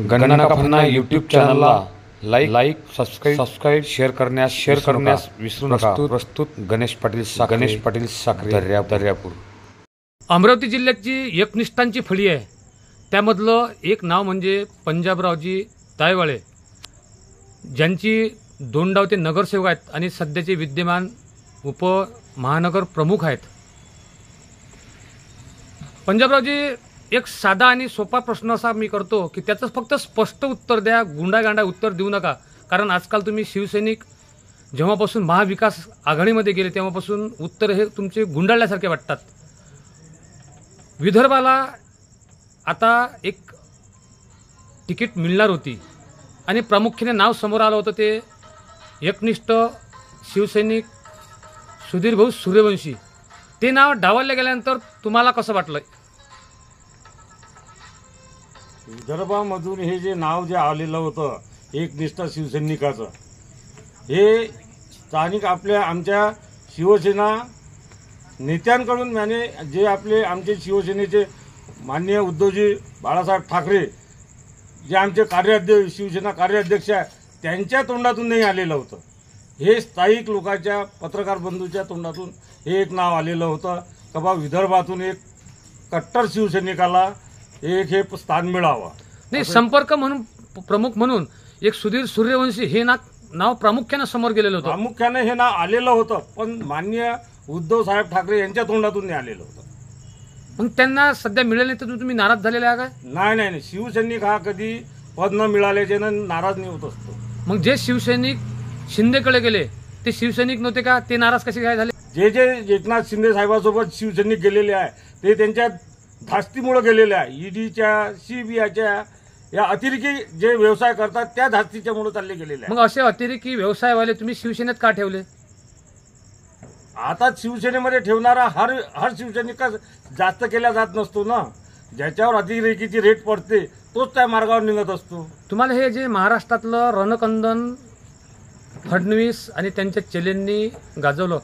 गणना का फन्ना यूट्यूब चॅनलला लाईक सबस्क्राइब शेअर करण्यास विसरू नका। प्रस्तुत गणेश पाटील साखरे दर्यापूर। अमरावती जिल्ह्याची एकनिष्ठांची फळी आहे। त्यामधलं एक नाव म्हणजे पंजाबरावजी तायवाळे, ज्यांची दोंडाव ते नगरसेवक आहेत आणि सध्याचे विद्यमान उपमहानगर प्रमुख आहेत। पंजाबरावजी, एक साधा आणि सोपा प्रश्न असा मी करतो की त्याचं फक्त स्पष्ट उत्तर द्या, गुंडागांडा उत्तर देऊ नका। कारण आजकाल तुम्ही शिवसैनिक जेव्हापासून महाविकास आघाडीमध्ये गेले तेव्हापासून उत्तर हे तुमचे गुंडाळल्यासारखे वाटतात। विदर्भाला आता एक तिकीट मिळणार होती आणि प्रामुख्याने नाव समोर आलं होतं ते एकनिष्ठ शिवसैनिक सुधीरभाऊ सूर्यवंशी। ते नाव डावलले गेल्यानंतर तुम्हाला कसं वाटलं? विदर्भामधून हे जे नाव जे आलेलं होतं एकनिष्ठ शिवसैनिकाचं, हे स्थानिक आमच्या शिवसेना नेत्यांकडून त्याने जे आमचे शिवसेनेचे माननीय उद्धवजी बाळासाहेब ठाकरे, जे आमचे कार्याध्यक्ष शिवसेना कार्याध्यक्ष आहे, त्यांच्या तोंडातून नाही आलेलं होतं। हे स्थायिक लोकांच्या पत्रकार बंधूच्या तोंडातून हे एक नाव आलेलं होतं का बा विदर्भातून एक कट्टर शिवसैनिकाला एक हे स्थान मिळावं। नाही, संपर्क म्हणून प्रमुख म्हणून एक सुधीर सूर्यवंशी हे नाव प्रामुख्याने समोर गेलेलं होतं। प्रामुख्याने हे नाव आलेलं होतं, पण माननीय उद्धव साहेब ठाकरे यांच्या तोंडातून नाही आलेलं होतं। मग त्यांना सध्या मिळेल नाही तर तुम्ही नाराज झालेले आहे काय? नाही, शिवसैनिक हा कधी पद न मिळाल्याचे नाराज नाही होत असतो। मग जे शिवसैनिक शिंदेकडे गेले ते शिवसैनिक नव्हते का? ते नाराज कसे काय झाले? जे एकनाथ शिंदे साहेबांसोबत शिवसैनिक गेलेले आहे ते त्यांच्या धास्तीमुळे गेलेले आहे। ईडीच्या सीबीआयच्या या अतिरेकी जे व्यवसाय करतात त्या धास्तीच्यामुळे चालले गेलेले आहे। मग असे अतिरेकी व्यवसायवाले तुम्ही शिवसेनेत का ठेवले? आता शिवसेनेमध्ये ठेवणारा हर शिवसैनिक जास्त केला जात नसतो ना। ज्याच्यावर अतिरेकीची रेट पडते तोच त्या मार्गावर निघत असतो। तुम्हाला हे जे महाराष्ट्रातलं रणकंदन फडणवीस आणि त्यांच्या चेलेंनी गाजवलं,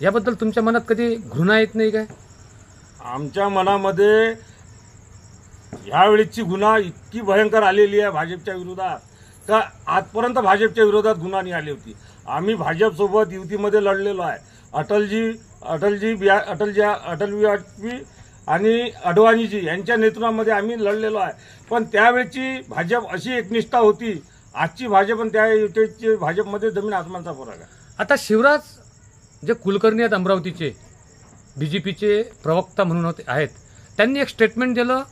याबद्दल तुमच्या मनात कधी घृणा येत नाही काय? आमच्या मनामध्ये यावेळीची गुन्हा इतकी भयंकर आलेली आहे भाजपच्या विरोधात का आजपर्यंत भाजपच्या विरोधात गुन्हा नाही आली होती। आम्ही भाजपसोबत युतीमध्ये लढलेलो आहे। अटल बिहारी आणि अडवाणीजी यांच्या नेतृत्वामध्ये आम्ही लढलेलो आहे। पण त्यावेळची भाजप अशी एकनिष्ठा होती, आजची भाजप आणि त्या युतीची भाजपमध्ये जमीन आसमानचा फरक आहे। आता शिवराज जे कुलकर्णी आहेत अमरावतीचे, बीजेपीचे प्रवक्ता म्हणून आहेत, त्यांनी एक स्टेटमेंट दिलं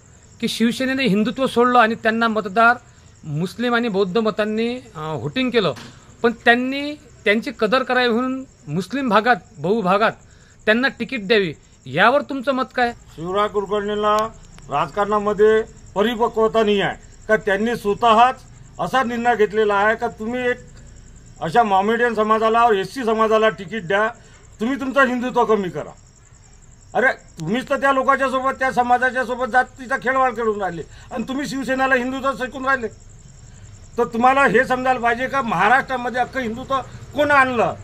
की शिवसेनेने हिंदुत्व सोडलं आणि त्यांना मतदार मुस्लिम आणि बौद्ध मतांनी व्होटिंग केलं, पण त्यांनी त्यांची कदर करावी म्हणून मुस्लिम भागात बहुभागात त्यांना तिकीट द्यावी। यावर तुमचं मत काय? शिवराज कुलकर्णीला राजकारणामध्ये परिपक्वता नाही आहे का त्यांनी स्वतःच असा निर्णय घेतलेला आहे का तुम्ही एक अशा मॉमेडियन समाजाला एससी समाजाला तिकीट द्या, तुम्ही तुमचं हिंदुत्व कमी करा। अरे तुम्हीच तर त्या लोकांच्या सोबत त्या समाजाच्या सोबत जातीचा खेळवाड खेळून राहिले आणि तुम्ही शिवसेनेला हिंदुत्व शिकून राहिले। तर तुम्हाला हे समजायला पाहिजे का महाराष्ट्रामध्ये अख्खं हिंदुत्व कोण आणलं?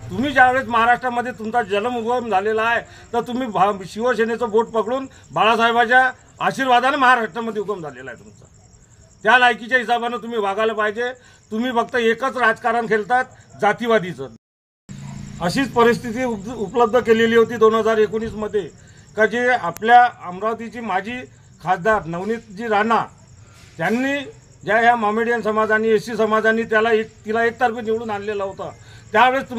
तुम्ही ज्यावेळेस महाराष्ट्रामध्ये तुमचा जन्म उगम झालेला आहे तर तुम्ही शिवसेनेचं बोट पकडून बाळासाहेबांच्या आशीर्वादाने महाराष्ट्रामध्ये उगम झालेला आहे तुमचा। त्या लायकीच्या हिशोबाने तुम्ही वागायला पाहिजे। तुम्ही फक्त एकच राजकारण खेळतात, जातीवादीचं। अशीच परिस्थिती उपलब्ध केलेली होती 2019 मध्ये का जे आपल्या अमरावतीची माजी खासदार नवनीतजी राणा, त्यांनी ज्या ह्या मॉमेडियन समाजाने एससी समाजाने तिला एकतर्फी निवडून आणलेला होता, त्यावेळेस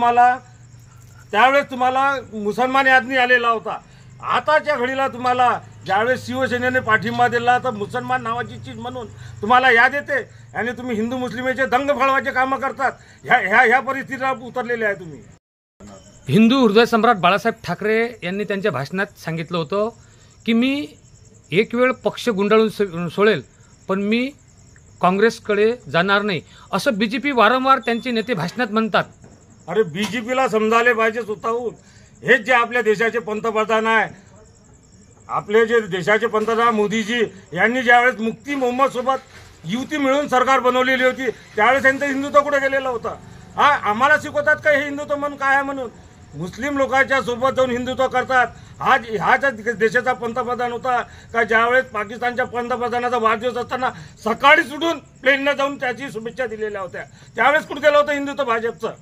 तुम्हाला मुसलमान याद नाही आलेला होता। आताच्या घडीला तुम्हाला ज्यावेळेस शिवसेनेने पाठिंबा दिला तर मुसलमान नावाची चीज म्हणून तुम्हाला याद येते आणि तुम्ही हिंदू मुस्लिमेचे दंग फळवाचे कामं करतात। ह्या परिस्थितीला उतरलेले आहे तुम्ही। हिंदू हृदय सम्राट बाळासाहेब ठाकरे यांनी त्यांच्या भाषणात सांगितलं होतं की मी एक वेळ पक्ष गुंडाळून सोडेल, पण मी काँग्रेसकडे जाणार नाही, असं बीजेपी वारंवार त्यांचे नेते भाषणात म्हणतात। अरे बीजेपीला समजायला पाहिजे स्वतःहून। हेच जे आपल्या देशाचे पंतप्रधान आहे, आपले जे देशाचे पंतप्रधान मोदीजी यांनी ज्यावेळेस मुफ्ती मोहम्मद सोबत युती मिळून सरकार बनवलेली होती त्यावेळेस त्यांचं हिंदुत्व कुठे गेलेलं होतं? आम्हाला शिकवतात का हे हिंदुत्व म्हणून काय आहे म्हणून? मुस्लिम लोकांच्या सोबत जाऊन हिंदुत्व करतात ह्याच देशाचा पंतप्रधान होता का ज्यावेळेस पाकिस्तानच्या पंतप्रधानाचा वाढदिवस असताना सकाळी सुटून प्लेननं जाऊन त्याची शुभेच्छा दिलेल्या होत्या. त्यावेळेस कुठं गेलं होतं हिंदुत्व भाजपचं?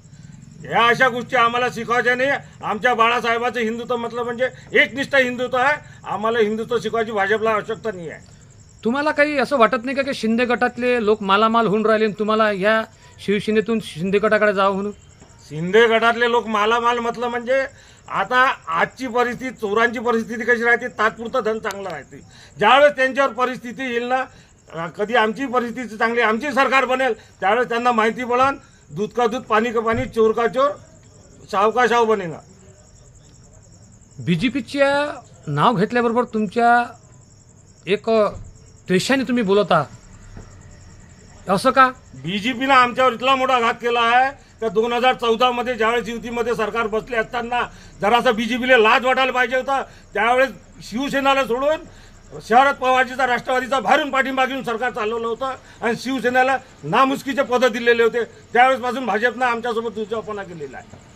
या अशा गोष्टी आम्हाला शिकवायच्या नाही. आमच्या बाळासाहेबाचं हिंदुत्व म्हटलं म्हणजे एकनिष्ठ हिंदुत्व आहे. आम्हाला हिंदुत्व शिकवायची भाजपला आवश्यकता नाही आहे. तुम्हाला काही असं वाटत नाही का की शिंदे गटातले लोक मालामाल होऊन राहिले आणि तुम्हाला या शिवसेनेतून शिंदे गटाकडे जावं म्हणून? शिंदे गटातले लोक मालामाल म्हटलं म्हणजे आता आजची परिस्थिती, चोरांची परिस्थिती कशी राहते, तात्पुरतं धन चांगलं राहते. ज्यावेळेस त्यांच्यावर परिस्थिती येईल ना, कधी आमची परिस्थिती चांगली, आमची सरकार बनेल, त्यावेळेस त्यांना माहिती पडन दूध का दूध पाणी का पाणी, चोर का चोर, शाव का शाव बनेगा. बीजेपीच्या नाव घेतल्याबरोबर तुमच्या एक द्वेषाने तुम्ही बोलत आहात, असं का? बीजेपीनं आमच्यावर इतका मोठा घात केला आहे का 2014 मध्ये ज्यावेळेस युतीमध्ये सरकार बसले असताना जरासा बीजेपीला लाज वाटायला पाहिजे होता. त्यावेळेस शिवसेनाला सोडून शरद पवारजीचा, राष्ट्रवादीचा बाहेरून पाठिंबा घेऊन सरकार चालवलं होतं आणि शिवसेनेला नामुष्कीचे पद दिलेले होते. त्यावेळेसपासून भाजपनं आमच्यासोबत दुजापणा केलेला आहे.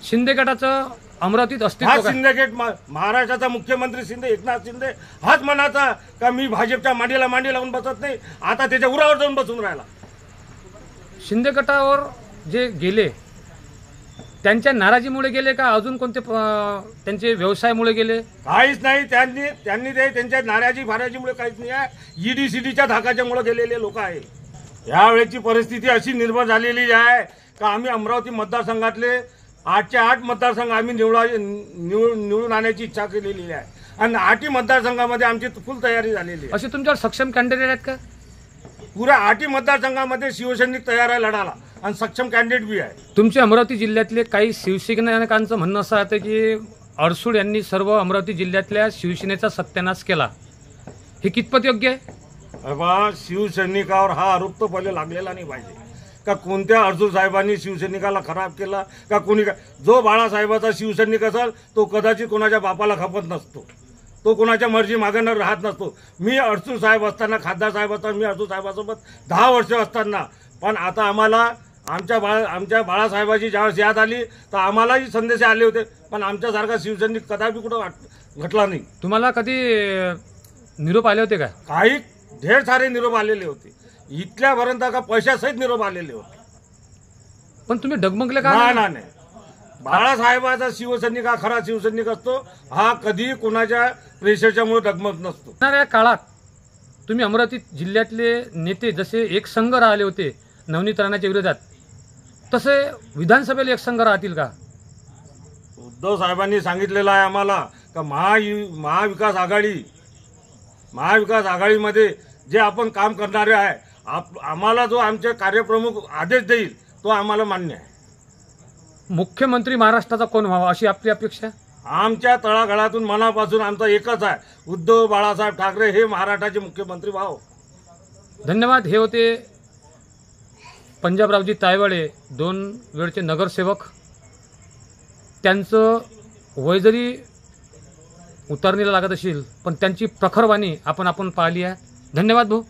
शिंदे गटाचं अमरावतीत हा अस्तित्व काय? सिंदखेड महाराष्ट्राचा मुख्यमंत्री शिंदे, एकनाथ शिंदे हाच म्हणाचा का मी भाजपच्या मांडीला मांडी लावून बसत नाही, आता त्याच्या उरावर जाऊन बसून राहिला. शिंदे गटावर जे गेले त्यांच्या नाराजीमुळे गेले का अजून कोणते त्यांचे व्यवसायामुळे गेले? काहीच नाही. त्यांनी ते त्यांच्या नाराजी फाराजीमुळे काहीच नाही आहे. ईडी सीडीच्या धाकाच्यामुळे गेलेले लोक आहे. यावेळेची परिस्थिती अशी निर्माण झालेली आहे का आम्ही अमरावती मतदारसंघातले 8च्या 8 मतदारसंघ आम्ही निवडून आणण्याची इच्छा केलेली आहे आणि 8ही मतदारसंघामध्ये आमची फुल तयारी झालेली आहे. असे तुमच्यावर सक्षम कॅन्डिडेट आहेत का? पुऱ्या 8ही मतदारसंघामध्ये शिवसैनिक तयार आहे लढाला आणि सक्षम कॅन्डिडेट बी आहे. तुमच्या अमरावती जिल्ह्यातले काही शिवसैनिकांचं म्हणणं असं आहे की अडसूळ यांनी सर्व अमरावती जिल्ह्यातल्या शिवसेनेचा सत्यानाश केला, हे कितपत योग्य आहे? बाबा, शिवसैनिकावर हा आरोप तर पहिले लागलेला नाही पाहिजे का कोणत्या अर्जुन साहेबांनी शिवसैनिकाला खराब केला का कोणी. जो बाळासाहेबाचा शिवसैनिक असेल तो कदाचित कोणाच्या बापाला खपत नसतो, तो कोणाच्या मर्जी मागं राहत नसतो. मी अडसूळ साहेब असताना, खासदार साहेब असताना, मी अडसूळ साहेबासोबत 10 वर्ष असताना, पण आता आम्हाला आमच्या बाळासाहेबाची ज्यावेळेस याद आली तर आम्हालाही संदेश आले होते, पण आमच्यासारखा शिवसैनिक कदापि कुठं घटला नाही. तुम्हाला कधी निरोप आले होते का? काही ढेर सारे निरोप आलेले होते, इथल्यापर्यंत का पैशासहित निरोप आलेले होते. पण तुम्ही डगमगले का? नाही. बाळासाहेबाचा शिवसैनिक हा खरा शिवसैनिक असतो. हा कधी कोणाच्या प्रेशरच्यामुळे डगमगत नसतो. येणाऱ्या काळात तुम्ही अमरावती जिल्ह्यातले नेते जसे एक संघ राहिले होते नवनीत राणाच्या विरोधात, तसे विधानसभेला एक संघ राहतील का? उद्धव साहेबांनी सांगितलेलं आहे आम्हाला का महाविकास आघाडीमध्ये जे आपण काम करणारे आहे, आम्हाला जो आमचे कार्यप्रमुख आदेश देईल तो आम्हाला मान्य आहे. मुख्यमंत्री महाराष्ट्राचा कोण व्हावा अशी आपली अपेक्षा? आमच्या तळागाळातून मनापासून आमचा एकच आहे, उद्धव बाळासाहेब ठाकरे हे महाराष्ट्राचे मुख्यमंत्री व्हावं. धन्यवाद. हे होते पंजाबरावजी तायवाळे, 2 वेळचे नगरसेवक. त्यांचं वय जरी उतरणीला लागत असेल पण त्यांची प्रखर वाणी आपण पाहिली आहे. धन्यवाद भाऊ.